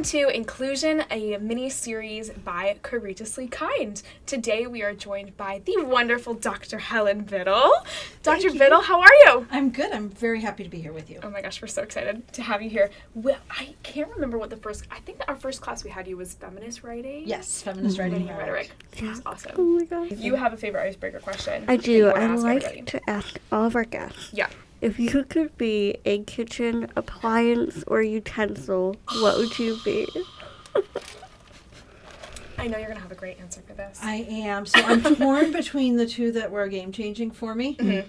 to Inclusion, a mini-series by Courageously Kind. Today we are joined by the wonderful Dr. Helen Bittel. Dr. Bittel, how are you? I'm good. I'm very happy to be here with you. Oh my gosh, we're so excited to have you here. Well, I can't remember what I think our first class we had you was feminist writing? Yes, feminist writing and rhetoric. That's awesome. Oh my gosh. You have a favorite icebreaker question? I do. I like like to ask all of our guests. Yeah. If you could be a kitchen appliance or utensil, what would you be? I know you're going to have a great answer for this. I am. So I'm torn between the two that were game-changing for me. Mm-hmm.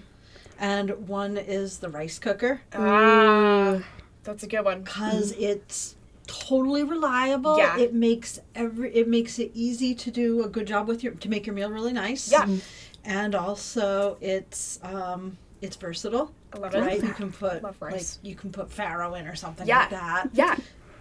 And one is the rice cooker. That's a good one. Because it's totally reliable. Yeah. It makes it easy to do a good job with to make your meal really nice. Yeah. And also it's versatile. I love it. Right? You can put Love rice. you can put farro in or something Yeah. like that. Yeah.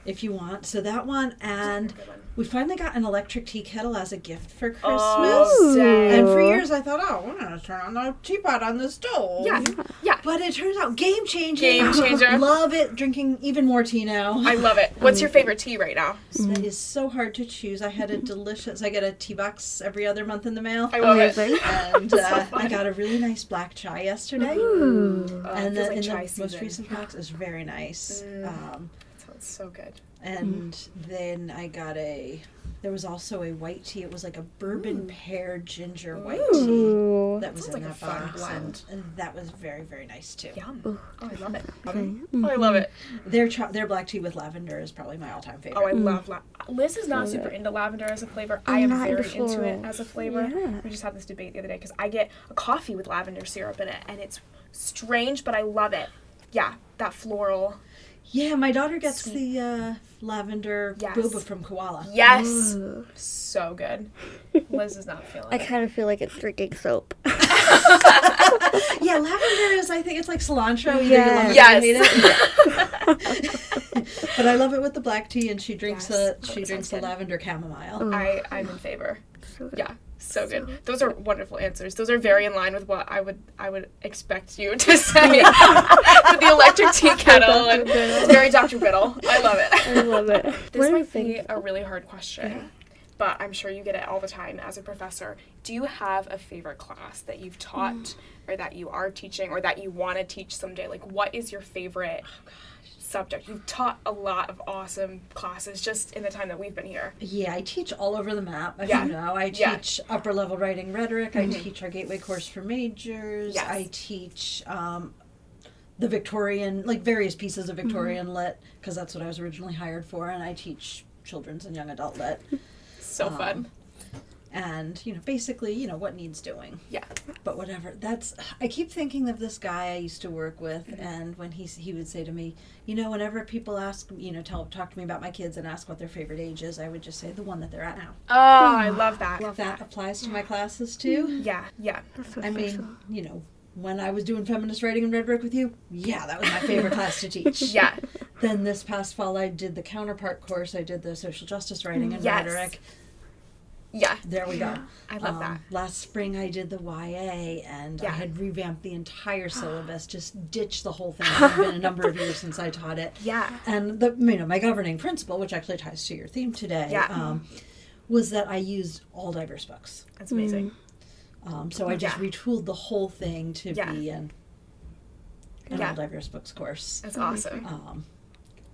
If you want. So that one, and Good one. we finally got an electric tea kettle as a gift for Christmas. Oh, dang. And for years I thought, we're going to turn on the teapot on the stove. Yeah. Yeah. But it turns out game changer. Game changer. Love it. Drinking even more tea now. I love it. What's your favorite tea right now? That is so hard to choose. I had I get a tea box every other month in the mail. I love it. And So fun. I got a really nice black chai yesterday. Ooh. And feels like in chai the season. most recent box is very nice. Sounds so good. And then I got there was also a white tea. It was like a bourbon pear ginger white tea Ooh. that was Sounds in like a that fun box. blend. And that was very, very nice too. Yum. Ooh. Oh, I love it. Okay. Oh, I love it. Their black tea with lavender is probably my all-time favorite. Oh, I love Liz is not super into lavender as a flavor. I am not into very into it florals. as a flavor. Yeah. We just had this debate the other day because I get a coffee with lavender syrup in it, and it's strange, but I love it. Yeah, that floral. Yeah, my daughter gets the lavender Yes. boba from Koala. Yes. Ooh. So good. Liz is not feeling I it. kind of feel like it's drinking soap. Yeah, lavender is, I think it's like cilantro. Either Yeah. you love it or Yes. you hate it. But I love it with the black tea, and she drinks Yes. the That sounds good. lavender chamomile. I'm in favor. So good. Yeah, so good. Those are wonderful answers. Those are very in line with what I would expect you to say with the electric tea kettle. And it's very Dr. Bittel. I love it. I love it. This What do you might be think? a really hard question, but I'm sure you get it all the time as a professor. Do you have a favorite class that you've taught or that you are teaching or that you want to teach someday? Like, what is your favorite subject? You've taught a lot of awesome classes just in the time that we've been here. Yeah, I teach all over the map, as Yeah. you know. I Yeah. teach upper level writing rhetoric. I teach our gateway course for majors. Yes. I teach the Victorian, like various pieces of Victorian lit, because that's what I was originally hired for. And I teach children's and young adult lit. So fun. And, basically, what needs doing. Yeah. But whatever. I keep thinking of this guy I used to work with, and when he would say to me, whenever people ask, talk to me about my kids and ask what their favorite age is, I would just say the one that they're at now. Oh, I love that. That applies to my classes too. Yeah, yeah. That's so I special. mean, when I was doing feminist writing and rhetoric with you, yeah, that was my favorite class to teach. Yeah. Then this past fall I did the counterpart course. I did the social justice writing and Yes. rhetoric. Yeah. There we go. I love that. Last spring I did the YA, and Yeah. I had revamped the entire syllabus, just ditched the whole thing. It's been a number of years since I taught it. Yeah. And my governing principle, which actually ties to your theme today, Yeah. was that I used all diverse books. That's amazing. So I just Yeah. retooled the whole thing to Yeah. be an Yeah. all diverse books course. That's awesome.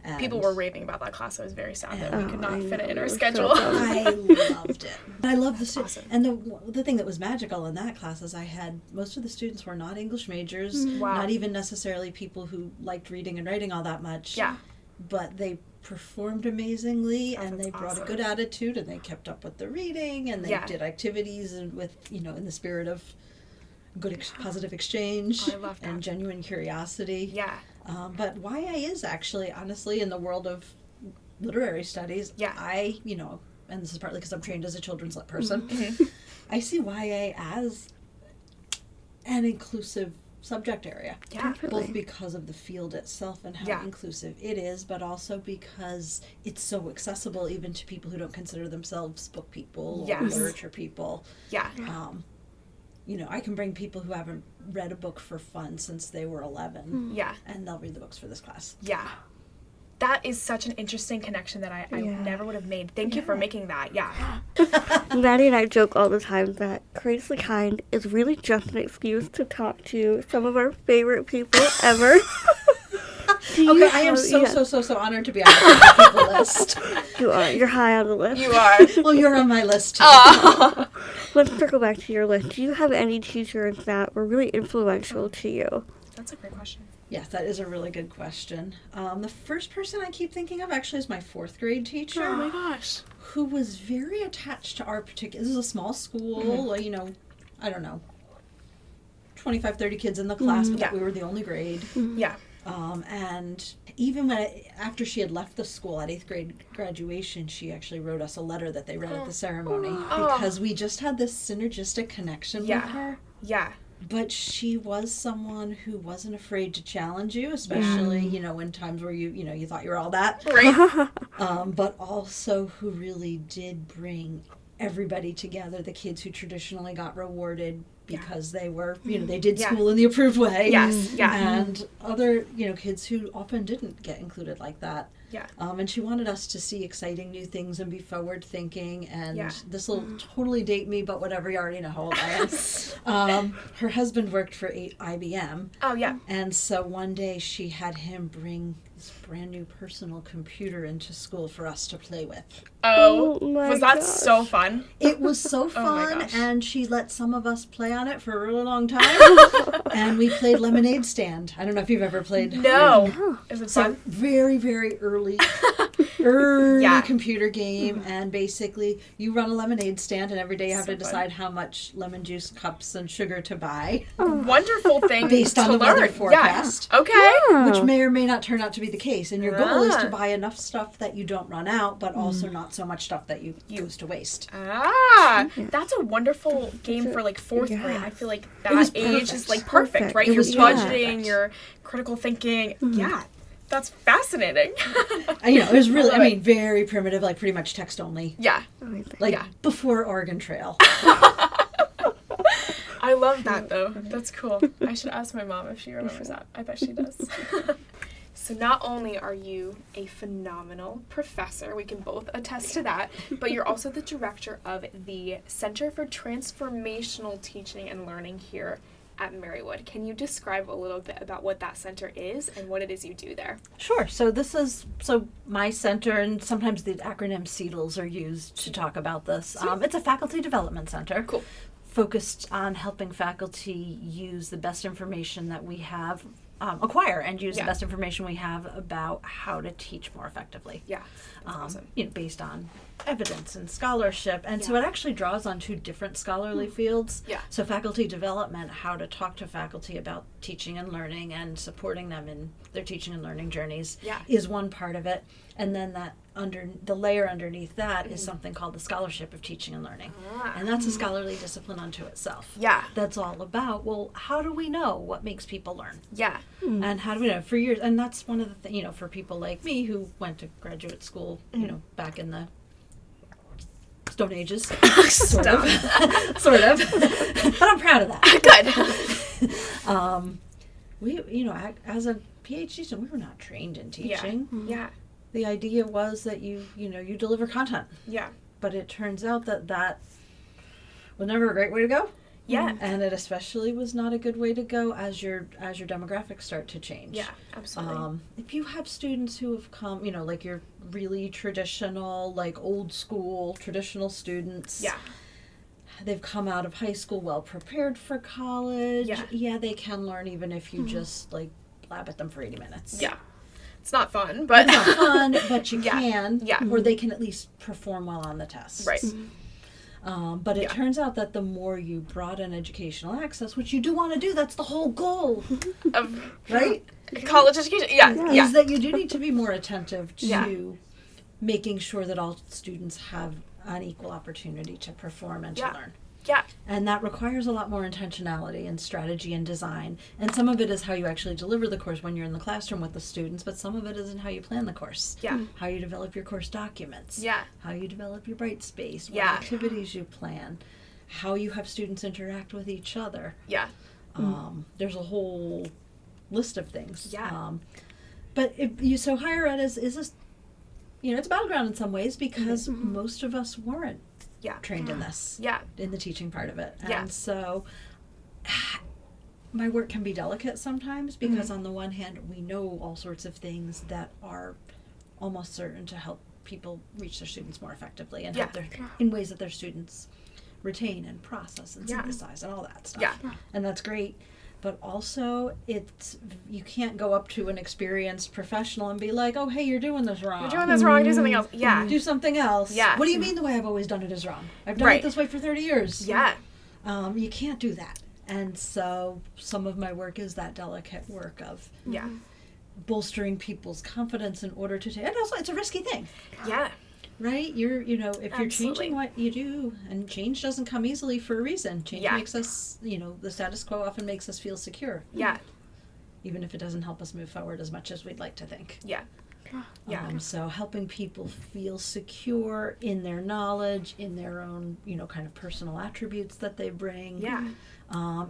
And People were raving about that class. I was very sad that we could not I fit it in know, our it was so schedule. fun. I loved it. I love the students. Awesome. And the thing that was magical in that class is I had most of the students were not English majors, Wow. not even necessarily people who liked reading and writing all that much. Yeah. But they performed amazingly, Oh, and that's they brought awesome. a good attitude, and they kept up with the reading, and they Yeah. did activities and with in the spirit of good positive exchange Oh, I love that. and genuine curiosity. Yeah. But YA is actually, honestly, in the world of literary studies, Yeah. and this is partly because I'm trained as a children's lit person, Mm-hmm. I see YA as an inclusive subject area. Yeah. Both because of the field itself and how Yeah. inclusive it is, but also because it's so accessible even to people who don't consider themselves book people Yes. or literature people. Yeah. I can bring people who haven't read a book for fun since they were 11, Yeah. and they'll read the books for this class. Yeah. That is such an interesting connection that I never would have made. Thank you for making that. Yeah. Maddie and I joke all the time that Courageously Kind is really just an excuse to talk to some of our favorite people ever. Okay, I am so honored to be on the people list. You are. You're high on the list. You are. Well, you're on my list too. Let's circle back to your list. Do you have any teachers that were really influential to you? That's a great question. Yes, that is a really good question. The first person I keep thinking of actually is my 4th grade teacher. Oh my gosh. Who was very attached to our particular, this is a small school, you know, I don't know, 25, 30 kids in the class, but we were the only grade. Yeah. And even after she had left the school at 8th grade graduation, she actually wrote us a letter that they read at the ceremony because we just had this synergistic connection with her. Yeah. But she was someone who wasn't afraid to challenge you, especially, you know, in times where you thought you were all that. Right. But also who really did bring everybody together, the kids who traditionally got rewarded because they were, you know, they did school in the approved way. Yes, yeah. And other, you know, kids who often didn't get included like that. Yeah. And she wanted us to see exciting new things and be forward thinking. And this will totally date me, but whatever, you already know how old I am. Her husband worked for IBM. Oh, yeah. And so one day she had him bring this brand new personal computer into school for us to play with. Oh, my was that gosh. so fun? It was so Oh my fun, gosh. and she let some of us play on it for a really long time. And we played Lemonade Stand. I don't know if you've ever played. No. Is it So fun? very, very early computer game, and basically you run a lemonade stand, and every day you have So to decide how much lemon juice, cups, and sugar to buy Wonderful thing based on to the learn. weather forecast. Yeah. Okay. Which may or may not turn out to be the case. And your goal is to buy enough stuff that you don't run out, but also not so much stuff that you goes to waste. That's a wonderful game for like 4th grade. I feel like that was age perfect. is like perfect, right? It You're was budgeting, perfect. you're critical thinking. Yeah. That's fascinating. You know, it was really, I love it. very primitive, like pretty much text only. Yeah. Like before Oregon Trail. I love that though. That's cool. I should ask my mom if she remembers that. I bet she does. So not only are you a phenomenal professor, we can both attest to that, but you're also the director of the Center for Transformational Teaching and Learning here at Marywood. Can you describe a little bit about what that center is and what it is you do there? Sure. So my center, and sometimes the acronym CEDLs are used to talk about this. It's a faculty development center. Cool. Focused on helping faculty use the best information that we have, acquire and use the best information we have about how to teach more effectively. Yeah, that's awesome. You know, based on evidence and scholarship. And so it actually draws on 2 different scholarly fields. Yeah. So faculty development, how to talk to faculty about teaching and learning and supporting them in their teaching and learning journeys is one part of it. And then the layer underneath that is something called the scholarship of teaching and learning. And that's a scholarly discipline unto itself. Yeah. That's all about, well, how do we know what makes people learn? Yeah. And how do we know? For years, and that's one of the things, you know, for people like me who went to graduate school, you know, back in the Stone Ages, sort of, but I'm proud of that. Good. We, you know, as a PhD student, we were not trained in teaching. Yeah. The idea was that you deliver content. Yeah. But it turns out that was never a great way to go. Yeah. And it especially was not a good way to go as your demographics start to change. Yeah, absolutely. If you have students who have come, you know, like your really traditional, like old school, traditional students. Yeah. They've come out of high school well prepared for college. Yeah. They can learn even if you just like blab at them for 80 minutes. Yeah. It's not fun, but It's not fun, but you can. Yeah. Or they can at least perform well on the tests. Right. But it turns out that the more you broaden educational access, which you do want to do, that's the whole goal, of right? college education. Yeah. Is that you do need to be more attentive to making sure that all students have an equal opportunity to perform and to learn. Yeah. And that requires a lot more intentionality and strategy and design. And some of it is how you actually deliver the course when you're in the classroom with the students, but some of it is in how you plan the course. Yeah. How you develop your course documents. Yeah. How you develop your bright space. What Yeah. activities you plan. How you have students interact with each other. Yeah. There's a whole list of things. Yeah. But so higher ed is a, it's a battleground in some ways because most of us weren't trained in this, in the teaching part of it. And so my work can be delicate sometimes because on the one hand, we know all sorts of things that are almost certain to help people reach their students more effectively and help in ways that their students retain and process and synthesize and all that stuff. Yeah. And that's great. But also, you can't go up to an experienced professional and be like, oh, hey, you're doing this wrong. You're doing this wrong, do something else. Yeah. Do something else. Yeah. What do you mean the way I've always done it is wrong? I've done it this way for 30 years. Yeah. You can't do that. And so some of my work is that delicate work of bolstering people's confidence in order to take, and also it's a risky thing. Yeah. Right? If you're Absolutely. changing what you do, and change doesn't come easily for a reason. Change makes us, the status quo often makes us feel secure. Yeah. Even if it doesn't help us move forward as much as we'd like to think. Yeah. Yeah. So helping people feel secure in their knowledge, in their own, kind of personal attributes that they bring. Yeah.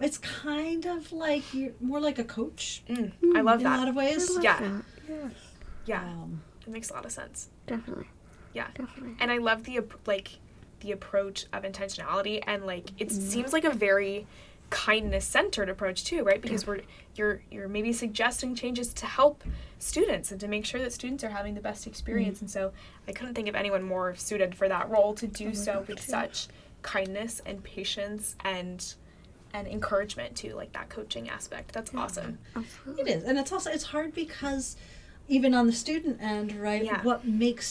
It's kind of like you're more like a coach. I love in that. a lot of ways. Yeah. Yeah. It makes a lot of sense. Definitely. Yeah. Definitely. And I love the approach of intentionality, and it seems like a very kindness-centered approach too, right? Because you're maybe suggesting changes to help students and to make sure that students are having the best experience. And so I couldn't think of anyone more suited for that role to do so with such kindness and patience and encouragement too, like that coaching aspect. That's awesome. Absolutely. It is, and it's hard because even on the student end, right? Yeah. What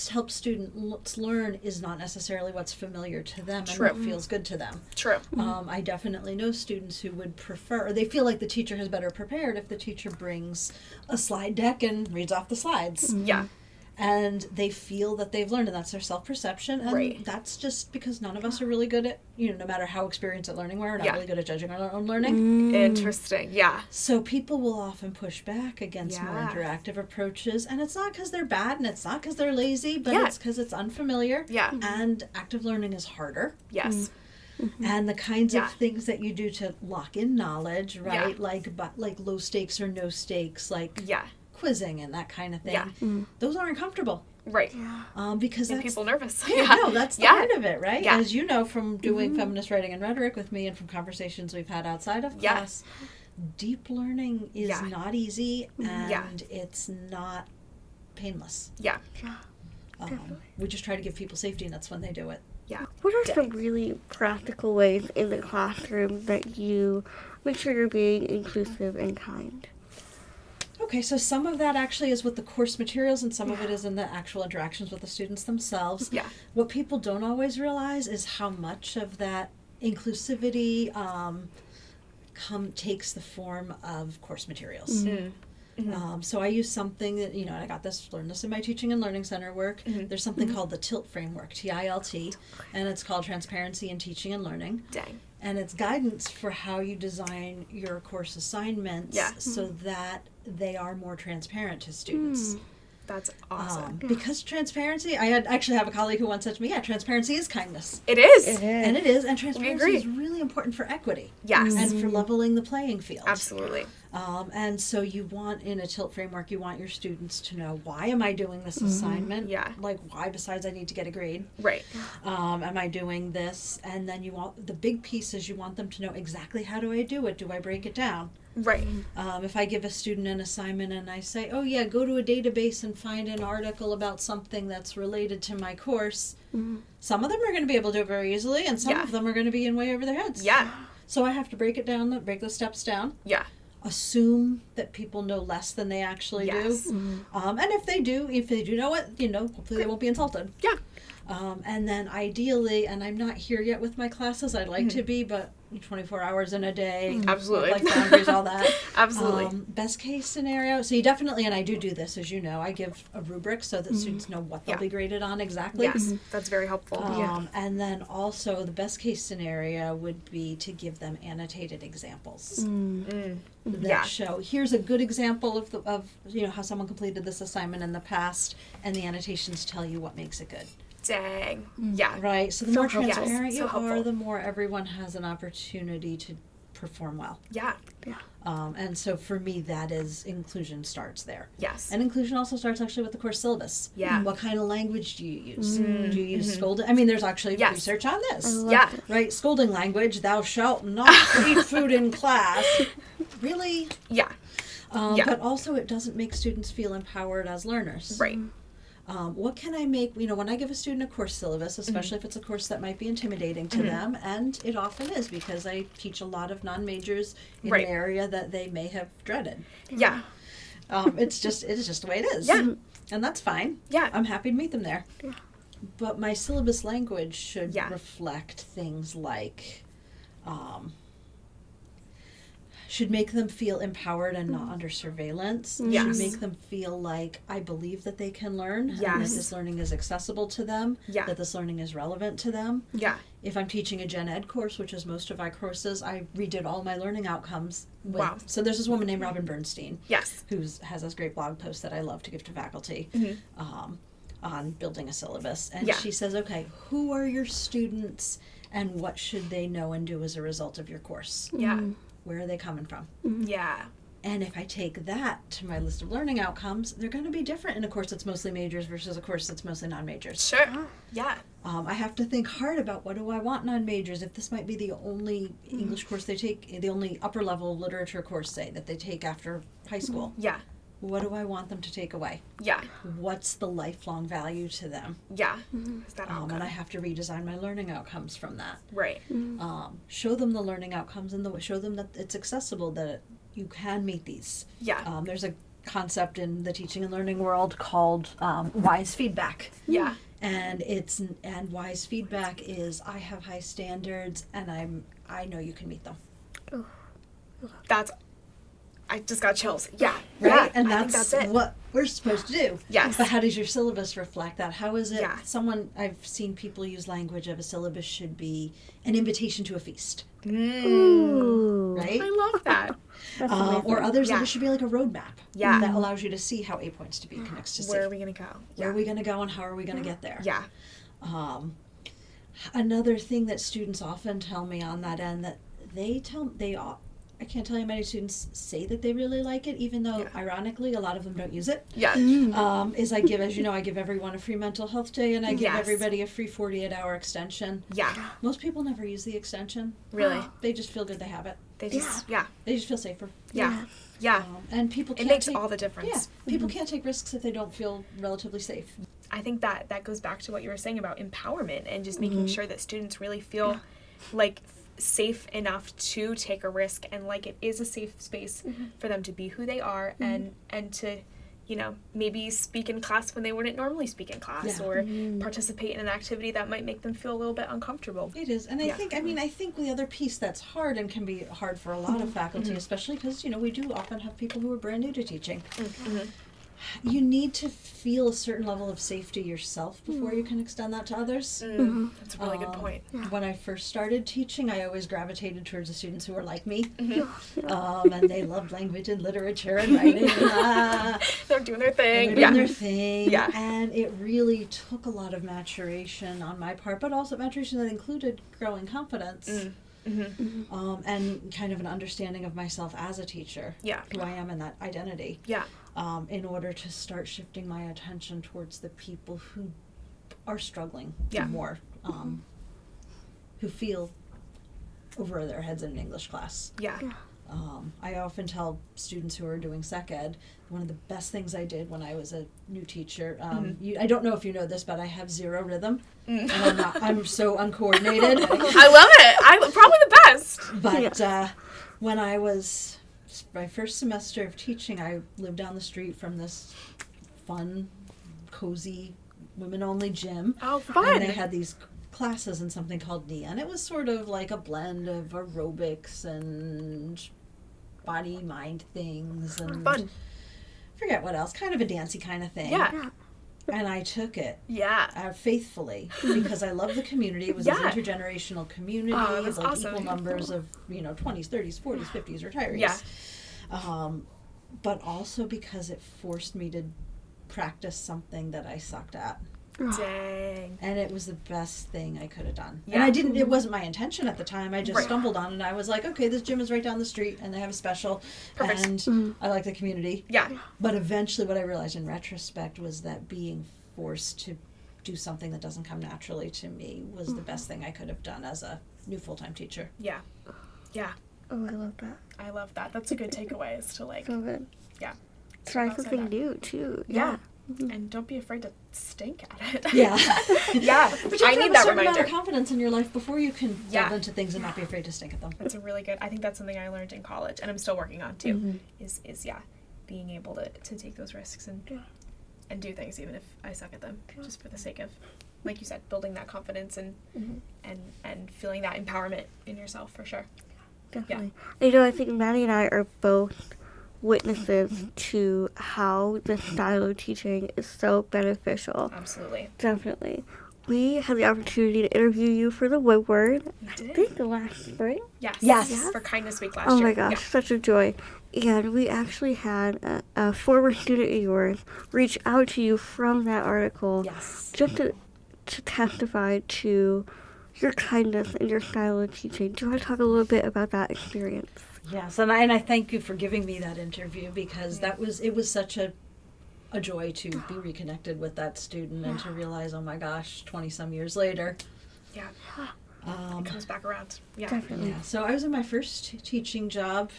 helps students learn is not necessarily what's familiar to them and True. what feels good to them. True. I definitely know students who would prefer, or they feel like the teacher has better prepared if the teacher brings a slide deck and reads off the slides. Yeah. And they feel that they've learned, and that's their self-perception. And that's just because none of us are really good at, no matter how experienced at learning we're not really good at judging our own learning. Interesting. Yeah. So people will often push back against more interactive approaches. And it's not because they're bad, and it's not because they're lazy, but it's because it's unfamiliar. Yeah. And active learning is harder. Yes. And the kinds of things that you do to lock in knowledge, right? Yeah. Like low stakes or no stakes, like Yeah. quizzing and that kind of thing. Yeah. Those aren't comfortable. Right. Because Make that's people nervous. that's the heart of it, right? Yeah. As you know from doing feminist writing and rhetoric with me and from conversations we've had outside of class, deep learning is not easy and it's not painless. Yeah. We just try to give people safety nets when they do it. Yeah. What are some really practical ways in the classroom that you make sure you're being inclusive and kind? Okay, so some of that actually is with the course materials and some of it is in the actual interactions with the students themselves. Yeah. What people don't always realize is how much of that inclusivity takes the form of course materials. So I use something that, learned this in my teaching and learning center work. There's something called the TILT framework, TILT, and it's called Transparency in Teaching and Learning. Dang. And it's guidance for how you design your course assignments so that they are more transparent to students. That's awesome. Because transparency, I actually have a colleague who once said to me, transparency is kindness. It is. And it is, and We transparency agree. is really important for equity. Yes. And for leveling the playing field. Absolutely. And so you want, in a TILT framework, you want your students to know, why am I doing this assignment? Yeah. Like, why, besides I need to get a grade? Right. Am I doing this? And then you want, the big piece is you want them to know exactly how do I do it? Do I break it down? Right. If I give a student an assignment and I say, oh yeah, go to a database and find an article about something that's related to my course, some of them are going to be able to do it very easily, and some of them are going to be in way over their heads. Yeah. So I have to break the steps down. Yeah. Assume that people know less than they actually Yes. do. And if they do know it, hopefully they won't be insulted. Yeah. And then ideally, and I'm not here yet with my classes, I'd like to be, but 24 hours in a day. Absolutely. Like boundaries, all that. Absolutely. Best case scenario. So you definitely, and I do this, as you know, I give a rubric so that students know what they'll be graded on exactly. Yes. That's very helpful. And then also the best case scenario would be to give them annotated examples that show, here's a good example of how someone completed this assignment in the past, and the annotations tell you what makes it good. Dang. Yeah. Right. So the more helpful. transparent Yes. you So are, helpful. the more everyone has an opportunity to perform well. Yeah. And so for me, that is inclusion starts there. Yes. And inclusion also starts actually with the course syllabus. Yeah. What kind of language do you use? Do you use scolding? I mean, there's actually Yes. research on this. Yeah. Right? Scolding language, thou shalt not eat food in class. Really? Yeah. But also it doesn't make students feel empowered as learners. Right. What can I make, when I give a student a course syllabus, especially if it's a course that might be intimidating to them, and it often is because I teach a lot of non-majors in Right. an area that they may have dreaded. Yeah. It is just the way it is. Yeah. And that's fine. Yeah. I'm happy to meet them there. Yeah. But my syllabus language should Yeah. reflect things like, should make them feel empowered and not under surveillance. Yes. Should make them feel like I believe that they can learn. And that Yes. this learning is accessible to them. Yeah. That this learning is relevant to them. Yeah. If I'm teaching a gen ed course, which is most of my courses, I redid all my learning outcomes. Wow. So there's this woman named Robin Bernstein Yes. who has this great blog post that I love to give to faculty on building a syllabus. And Yeah. she says, okay, who are your students and what should they know and do as a result of your course? Yeah. Where are they coming from? Yeah. And if I take that to my list of learning outcomes, they're going to be different in a course that's mostly majors versus a course that's mostly non-majors. Sure. Yeah. I have to think hard about what do I want non-majors, if this might be the only English course they take, the only upper level literature course, say, that they take after high school. Yeah. What do I want them to take away? Yeah. What's the lifelong value to them? Yeah. Is that outcome? And I have to redesign my learning outcomes from that. Right. Show them the learning outcomes and show them that it's accessible, that you can meet these. Yeah. There's a concept in the teaching and learning world called wise feedback. Yeah. And wise feedback is I have high standards and I know you can meet them. I just got chills. Yeah. Right? Yeah. And I think that's it. what we're supposed to do. Yes. But how does your syllabus reflect that? How is it? Yeah. I've seen people use language of a syllabus should be an invitation to a feast. Ooh. Right? I love that. That's amazing. Or others Yeah. that it should be like a roadmap. Yeah. That allows you to see how A points to B connects to C. Where are we going to go? Where are we going to go and how are we going to get there? Yeah. Another thing that students often tell me on that end that I can't tell you how many students say that they really like it, even though ironically a lot of them don't use it. Yeah. Is I give, as you know, I give everyone a free mental health day and I give Yes. everybody a free 48-hour extension. Yeah. Most people never use the extension. Really? They just feel good they have it. They just, yeah. They just feel safer. Yeah. Yeah. And people It can't makes take, all the difference. Yeah, people can't take risks if they don't feel relatively safe. I think that goes back to what you were saying about empowerment and just making sure that students really feel like safe enough to take a risk and like it is a safe space for them to be who they are and to maybe speak in class when they wouldn't normally speak in class or participate in an activity that might make them feel a little bit uncomfortable. It is, and I think the other piece that's hard and can be hard for a lot of faculty, especially because we do often have people who are brand new to teaching. You need to feel a certain level of safety yourself before you can extend that to others. That's a really good point. When I first started teaching, I always gravitated towards the students who were like me, and they loved language and literature and writing. They're doing their thing. They're doing their thing. Yeah. And it really took a lot of maturation on my part, but also maturation that included growing confidence. And kind of an understanding of myself as a teacher, who I am and that identity, in order to start shifting my attention towards the people who are struggling more, who feel over their heads in an English class. I often tell students who are doing sec ed, one of the best things I did when I was a new teacher, I don't know if you know this, but I have zero rhythm, and I'm so uncoordinated. I love it. Probably the best. But when I was, my first semester of teaching, I lived down the street from this fun, cozy, women-only gym. Oh, fun. And they had these classes in something called NIA, and it was sort of like a blend of aerobics and body-mind things and fun. Forget what else, kind of a dancey kind of thing. Yeah. And I took it faithfully because I love the community. It was an intergenerational community, that's like awesome. equal numbers of 20s, 30s, 40s, 50s retirees. Yeah. But also because it forced me to practice something that I sucked at. Dang. And it was the best thing I could have done. Yeah. And I didn't, it wasn't my intention at the time. I just Right. stumbled on it and I was like, okay, this gym is right down the street and they have a special. Perfect. And I like the community. Yeah. But eventually what I realized in retrospect was that being forced to do something that doesn't come naturally to me was the best thing I could have done as a new full-time teacher. Yeah. Yeah. Oh, I love that. I love that. That's a good takeaway, is to like, So good. yeah. Try Step outside something that. new too. Yeah. And don't be afraid to stink at it. Yeah. Yeah. But you I have to need have a that certain amount reminder. of confidence in your life before you can Yeah. delve into things and not be afraid to stink at them. That's a really good, I think that's something I learned in college and I'm still working on too, is yeah, being able to take those risks and do things even if I suck at them, just for the sake of, like you said, building that confidence and feeling that empowerment in yourself, for sure. Definitely. You know, I think Maddie and I are both witnesses to how this style of teaching is so beneficial. Absolutely. Definitely. We had the opportunity to interview you for the Woodward, You I did? think last spring. Yes. Yes. For Kindness Week last Oh year. my gosh, such a joy. And we actually had a former student of yours reach out to you from that article Yes. just to testify to your kindness and your style of teaching. Do you want to talk a little bit about that experience? Yes, and I thank you for giving me that interview because it was such a joy to be reconnected with that student and to realize, oh my gosh, 20 some years later. Yeah. It comes back around. Yeah. Definitely. Yeah, so I was in my first teaching job.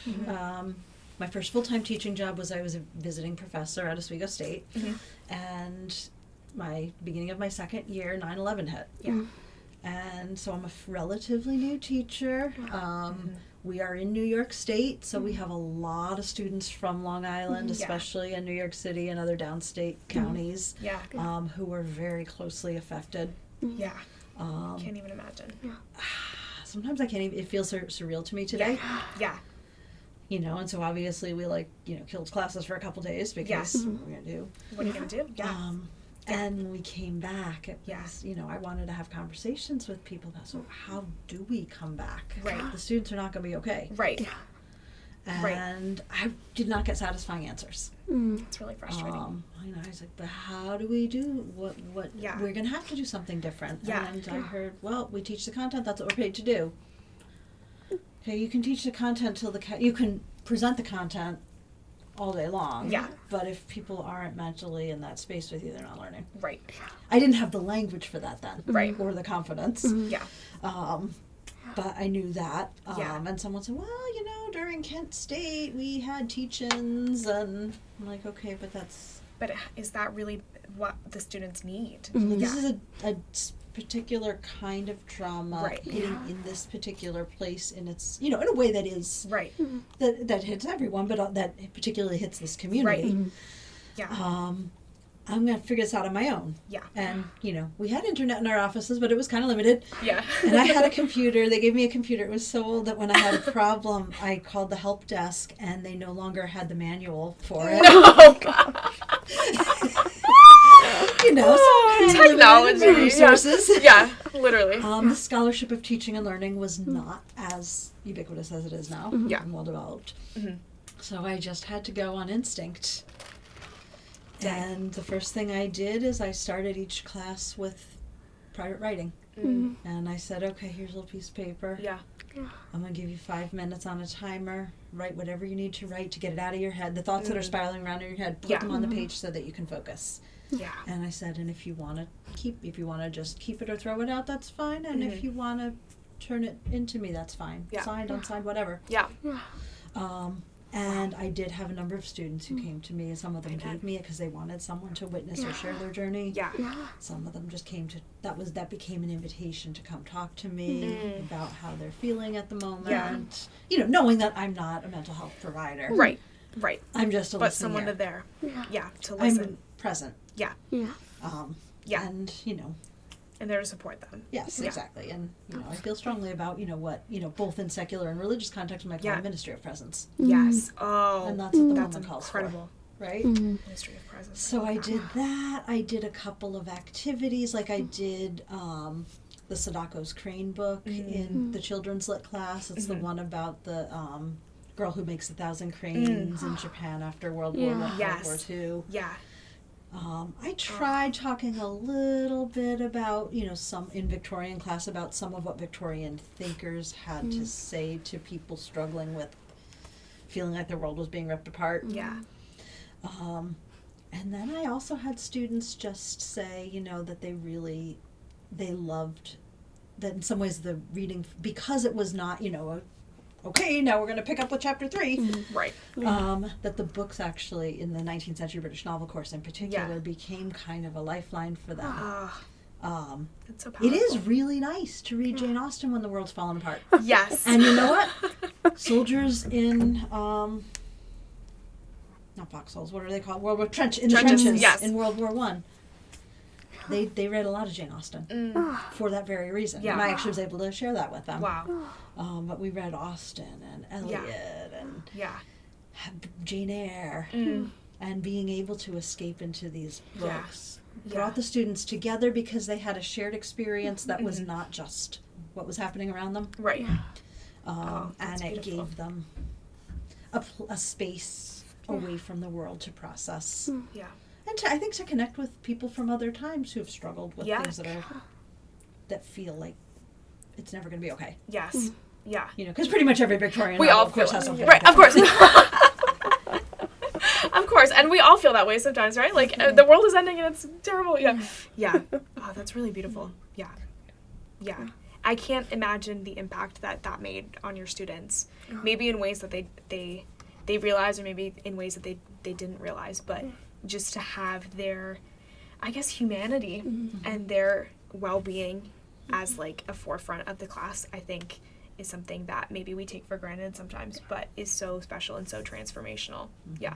My first full-time teaching job was I was a visiting professor at Oswego State, and my beginning of my second year, 9/11 hit. Yeah. And so I'm a relatively new teacher. We are in New York State, so we have a lot of students from Long Island, Yeah. especially in New York City and other downstate counties, Yeah. who were very closely affected. Yeah. Um, Can't even imagine. sometimes I can't even, it feels surreal to me today. Yeah. You know, and so obviously we killed classes for a couple days because what we're going to do. What are you going to do? Yeah. And when we came back, it Yeah. was, I wanted to have conversations with people about, so how do we come back? Right. The students are not going to be okay. Right. And I did not get satisfying answers. It's really frustrating. I was like, but how do we do what Yeah. we're going to have to do something different. Yeah. And I heard, well, we teach the content, that's what we're paid to do. Okay, you can teach the content till you can present the content all day long. Yeah. But if people aren't mentally in that space with you, they're not learning. Right. I didn't have the language for that then. Right. Or the confidence. Yeah. But I knew that. Yeah. And someone said, well, during Kent State, we had teach-ins. And I'm like, okay, but that's... But is that really what the students need? This is a particular kind of trauma Right. hitting in this particular place. And it's, in a way that is... Right. That hits everyone, but that particularly hits this community. Right. Yeah. I'm going to figure this out on my own. Yeah. And, we had internet in our offices, but it was kind of limited. Yeah. And I had a computer. They gave me a computer. It was so old that when I had a problem, I called the help desk, and they no longer had the manual for it. Oh, God. So Technology. resources. Yeah, literally. The scholarship of teaching and learning was not as ubiquitous as it is now. Yeah. And well developed. So I just had to go on instinct. And the first thing I did is I started each class with private writing. And I said, okay, here's a little piece of paper. Yeah. I'm going to give you 5 minutes on a timer. Write whatever you need to write to get it out of your head. The thoughts that are spiraling around in your head, put them on the page so that you can focus. Yeah. And I said, and if you want to just keep it or throw it out, that's fine. And if you want to turn it into me, that's fine. Yeah. Signed, unsigned, whatever. Yeah. And I did have a number of students who came to me, and some of them gave me it because they wanted someone to witness or share their journey. Yeah. Some of them just came to, that became an invitation to come talk to me about how they're feeling at the moment. Yeah. Knowing that I'm not a mental health provider. Right. Right. I'm just a But listening someone ear. to there. Yeah. To I'm listen. present. Yeah. Yeah. Yeah. And, And there to support them. yes, Yeah. exactly. And, I feel strongly about, what, both in secular and religious context, my Yeah. ministry of presence. Yes. Oh. And that's what the That's moment calls for. incredible. Right? Ministry of presence. So I did that. I did a couple of activities, like I did the Sadako's Crane book in the children's lit class. It's the one about the girl who makes 1,000 cranes in Japan after World War I, Yes. World War II. Yeah. I tried talking a little bit about, some in Victorian class about some of what Victorian thinkers had to say to people struggling with feeling like their world was being ripped apart. Yeah. And then I also had students just say, that they loved that in some ways the reading, because it was not, okay, now we're going to pick up with chapter 3. Right. That the books actually, in the 19th century British novel course in particular, became kind of a lifeline for them. That's so powerful. It is really nice to read Jane Austen when the world's falling apart. Yes. And you know what? Soldiers in, not foxholes, what are they called? In the trenches yes. in World War I. They read a lot of Jane Austen for that very reason. Yeah. And I actually was able to share that with them. Wow. But we read Austen and Eliot and Jane Eyre. And being able to escape into these books brought the students together because they had a shared experience that was not just what was happening around them. Right. And it beautiful. gave them a space away from the world to process. Yeah. And I think to connect with people from other times who have struggled with things that feel like it's never going to be okay. Yes. Yeah. Because pretty much every Victorian We novel, all of course, feel has it. something Right. like Of course. Of course. And we all feel that way sometimes, right? Like the world is ending and it's terrible. Yeah. Yeah. Oh, that's really beautiful. Yeah. Yeah. I can't imagine the impact that made on your students. Maybe in ways that they realized, or maybe in ways that they didn't realize, but just to have their, I guess, humanity and their well-being as like a forefront of the class, I think is something that maybe we take for granted sometimes, but is so special and so transformational. Yeah.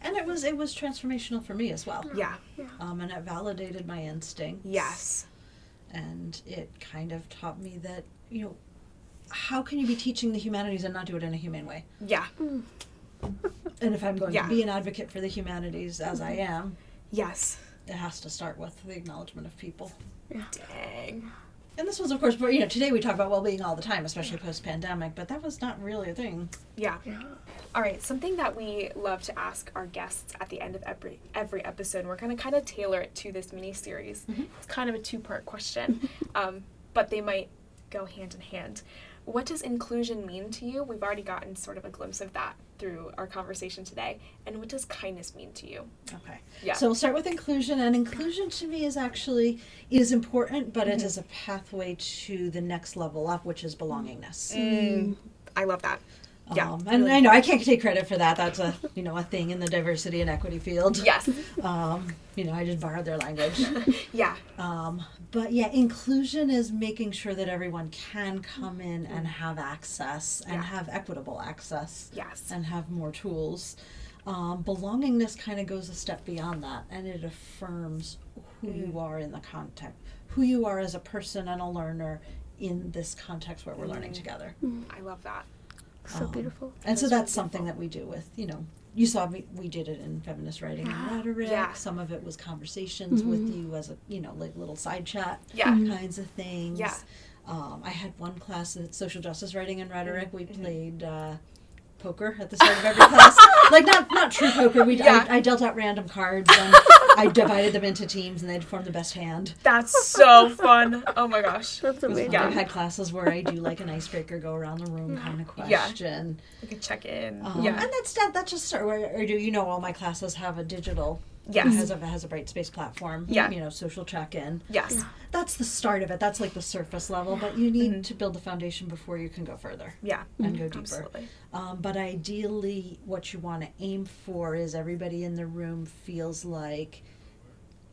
And it was transformational for me as well. Yeah. And it validated my instincts. Yes. And it kind of taught me that, how can you be teaching the humanities and not do it in a humane way? Yeah. And if I'm going to be an advocate for the humanities, as I am, Yes. it has to start with the acknowledgement of people. Dang. And this was, of course, today we talk about well-being all the time, especially post-pandemic, but that was not really a thing. Yeah. All right, something that we love to ask our guests at the end of every episode, and we're going to kind of tailor it to this mini-series. It's kind of a 2-part question, but they might go hand in hand. What does inclusion mean to you? We've already gotten sort of a glimpse of that through our conversation today. And what does kindness mean to you? Okay. Yeah. So we'll start with inclusion, and inclusion to me is important, but it is a pathway to the next level up, which is belongingness. I love that. Yeah. And really, I know I can't take credit for that. That's a thing in the diversity and equity field. Yes. I just borrowed their language. Yeah. But yeah, inclusion is making sure that everyone can come in and have access and have equitable access. Yes. And have more tools. Belongingness kind of goes a step beyond that, and it affirms who you are in the context, who you are as a person and a learner in this context where we're learning together. I love that. So beautiful. And so that's something that we do with, you saw we did it in feminist writing and rhetoric. Yeah. Some of it was conversations with you as a, like little side chat kinds of things. Yeah. I had one class at social justice writing and rhetoric. We played poker at the start of every class. Like not true poker. I dealt out random cards and I divided them into teams and they'd form the best hand. That's so fun. Oh my gosh. That's amazing. I've had classes where I do like an icebreaker, go around the room kind of question. We could check in. And that's just or do all my classes have a digital. Yes. Has a Bright Space platform. Yeah. Social check-in. Yes. That's the start of it. That's like the surface level, but you need to build the foundation before you can go further. Yeah. And go deeper. Absolutely. But ideally, what you want to aim for is everybody in the room feels like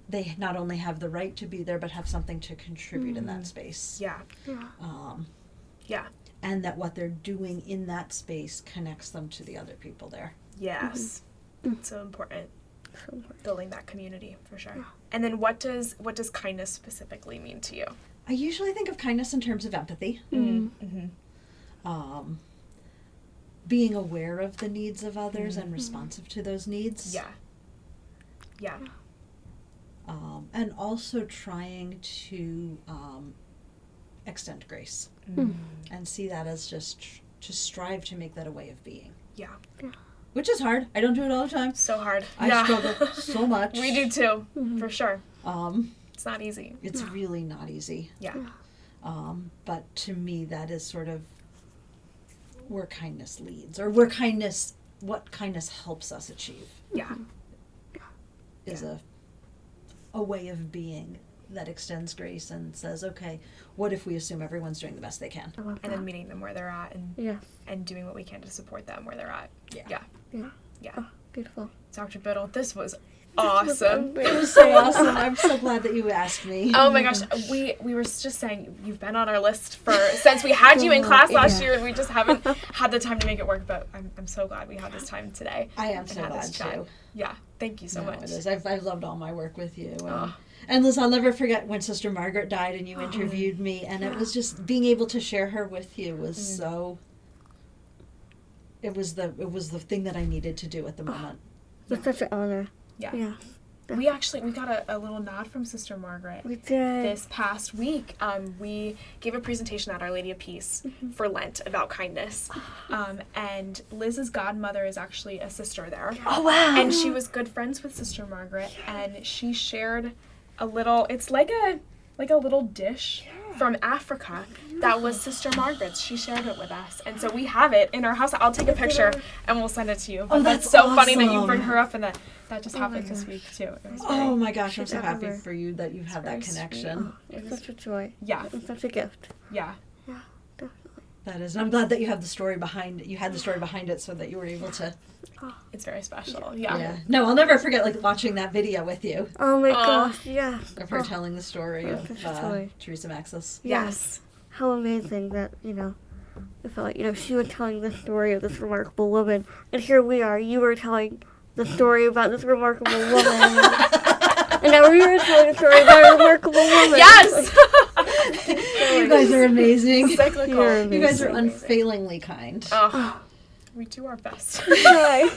they not only have the right to be there, but have something to contribute in that space. Yeah. Yeah. And that what they're doing in that space connects them to the other people there. Yes. It's so important. Building that community for sure. And then what does kindness specifically mean to you? I usually think of kindness in terms of empathy. Being aware of the needs of others and responsive to those needs. Yeah. Yeah. And also trying to extend grace and see that as just to strive to make that a way of being. Yeah. which is hard. I don't do it all the time. So hard. I struggle so much. We do too, for sure. It's not easy. It's really not easy. Yeah. But to me, that is sort of where kindness leads, or what kindness helps us achieve. Yeah. Is a way of being that extends grace and says, okay, what if we assume everyone's doing the best they can? I love And that. then meeting them where they're at and doing what we can to support them where they're at. Yeah. Yeah. Oh, beautiful. Dr. Bittel, this was awesome. It was so awesome. I'm so glad that you asked me. Oh my gosh, we were just saying you've been on our list since we had you in class last year, and we just haven't had the time to make it work. But I'm so glad we had this time today. I am so had glad this chat. too. Yeah, thank you so No, much. it is. I've loved all my work with you. And Liz, I'll never forget when Sister Margaret died and you interviewed me, and it was just being able to share her with you was so. It was the thing that I needed to do at the moment. It's such an honor. Yeah. Yeah. We got a little nod from Sister Margaret. We did. This past week, we gave a presentation at Our Lady of Peace for Lent about kindness. And Liz's godmother is actually a sister there. Oh, wow. And she was good friends with Sister Margaret, and she shared it's like a little dish from Africa that was Sister Margaret's. She shared it with us. And so we have it in our house. I'll take a picture and we'll send it to you. But that's so funny that you bring her up, and that just happened this week too. It was Oh my gosh, I'm so She's happy everywhere. for you that you had that very connection. It's such a joy. Yeah. It's such a gift. Yeah. Yeah, definitely. That is, and I'm glad that you have the story behind it. You had the story behind it so that you were able to. It's very special. Yeah. Yeah. No, I'll never forget watching that video with you Oh my gosh, yeah. of her telling the story of such a joy. Teresa Maxis. Yes. How amazing that, I felt like, she was telling the story of this remarkable woman, and here we are, you were telling the story about this remarkable woman, and now we were telling the story about a remarkable woman. Yes. You guys are amazing. Cyclical. You're You guys are amazing. unfailingly kind. Oh, we do our best. Hi.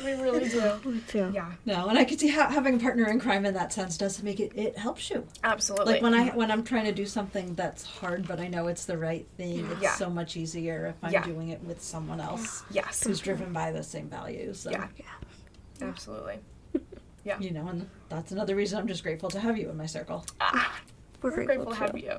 We really do. Me too. Yeah, No, and I could see how having a partner in crime in that sense does make it helps you. absolutely. Like when I'm trying to do something that's hard, but I know it's the right thing. It's Yeah. so much easier if I'm Yeah. doing it with someone else Yes. who's driven by the same values. And, Yeah. Absolutely. and that's another reason I'm just grateful to have you in my circle. We're We're grateful to have you.